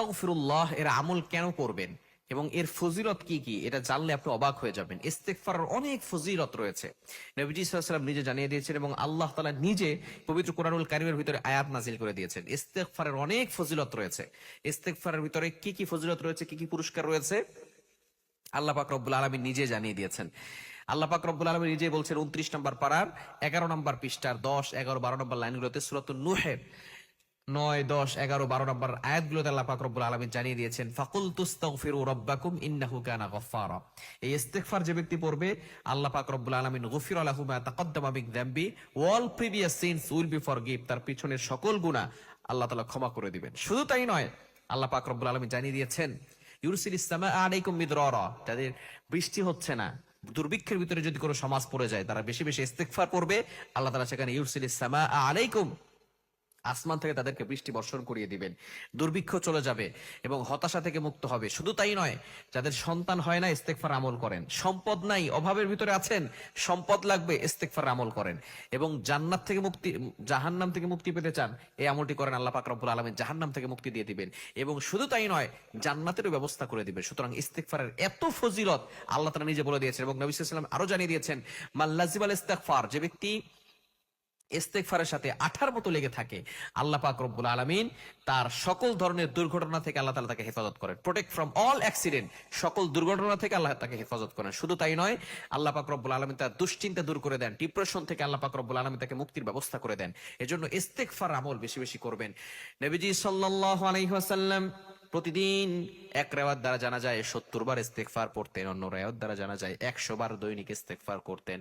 আস্তাগফিরুল্লাহ এর আমল কেন করবেন এবং এর ফজিলত কি কি এটা জানলে আপনি অবাক হয়ে যাবেন। ইস্তেগফারের অনেক ফজিলত রয়েছে, নবীজি সাল্লাল্লাহু আলাইহি ওয়াসাল্লাম নিজে জানিয়ে দিয়েছেন এবং আল্লাহ তাআলা নিজে পবিত্র কোরআনুল কারীমের ভিতরে আয়াত নাজিল করে দিয়েছেন। ইস্তেগফারের অনেক ফজিলত রয়েছে। ইস্তেগফারের ভিতরে কি কি ফজিলত রয়েছে, কি কি পুরস্কার রয়েছে, আল্লাহ পাক রব্বুল আলামিন নিজে জানিয়ে দিয়েছেন। আল্লাহ পাক রব্বুল আলামিন নিজে বলছেন 29 নম্বর পারার 11 নম্বর পৃষ্ঠার 10, 11, 12 নম্বর লাইনগুলোতে সূরাতুন নূহের 9, 10, 11, 12 নম্বর আয়াতগুলোতে আল্লাহ পাক রব্বুল আলামিন জানিয়ে দিয়েছেন, ফাকুল তুস্তাগফিরু রাব্বাকুম ইন্নাহু কানা গফফারা। এই ইস্তিগফার যে ব্যক্তি পড়বে, আল্লাহ পাক রব্বুল আলামিন গফিরা লাহু মা তাকদ্দামা মিন যামবি ওয়াল previous sins will be forgive, তার পিছনের সকল গুনাহ আল্লাহ তাআলা ক্ষমা করে দিবেন। শুধু তাই নয়, আল্লাহ পাক রব্বুল আলামিন জানিয়ে দিয়েছেন, ইউরসিলিস সামাআ আলাইকুম মিদরারা, যাদের বৃষ্টি হচ্ছে না, দুর্ভিক্ষের ভিতরে যদি কোনো সমাজ পড়ে যায়, তারা বেশি বেশি ইস্তিগফার পড়বে, আল্লাহ তাআলা সেখানে ইউরসিলিস সামাআ আলাইকুম, আসমান থেকে তাদেরকে বৃষ্টি বর্ষণ করিয়ে দিবেন, দুর্ভিক্ষ চলে যাবে এবং হতাশা থেকে মুক্ত হবে। শুধু তাই নয়, যাদের সন্তান হয় না ইস্তেগফার আমল করেন, সম্পদ নাই অভাবের ভিতরে আছেন, সম্পদ লাগবে, ইস্তেগফার আমল করেন এবং জান্নাত থেকে মুক্তি, জাহান্নাম থেকে মুক্তি পেতে চান, এই আমলটি করেন, আল্লাহ পাক রব্বুল আলামিন জাহান্নাম থেকে মুক্তি দিয়ে দিবেন এবং শুধু তাই নয়, জান্নাতেরও ব্যবস্থা করে দিবেন। সুতরাং ইস্তেগফারের এত ফজিলত আল্লাহ তাআলা নিজে বলে দিয়েছেন এবং নবী সাল্লাল্লাহু আলাইহি ওয়াসাল্লাম আরো জানিয়ে দিয়েছেন, মাল্লাজিবাল ইস্তেগফার, যে ব্যক্তি ইস্তেগফারের সাথে আঠার মতো লেগে থাকে, আল্লাহ পাক রব্বুল আলামিন তার সকল ধরনের দুর্ঘটনা থেকে আল্লাহ তাআলা তাকে হেফাজত করেন, প্রোটেক্ট ফ্রম অল অ্যাক্সিডেন্ট, সকল দুর্ঘটনা থেকে আল্লাহ তাকে হেফাজত করেন। শুধু তাই নয়, আল্লাহ পাক রব্বুল আলামিন তার দুশ্চিন্তা দূর করে দেন, ডিপ্রেশন থেকে আল্লাহ পাক রব্বুল আলামিন তাকে মুক্তির ব্যবস্থা করে দেন। এজন্য ইস্তেগফার আমল বেশি বেশি করবেন। নবীজি সাল্লাল্লাহু আলাইহি ওয়াসাল্লাম প্রতিদিন এক রিওয়ায়াত দ্বারা জানা যায় 70 বার ইস্তেগফার পড়তেন, অন্য রিওয়ায়াত দ্বারা জানা যায় 100 বার দৈনিক ইস্তেগফার করতেন।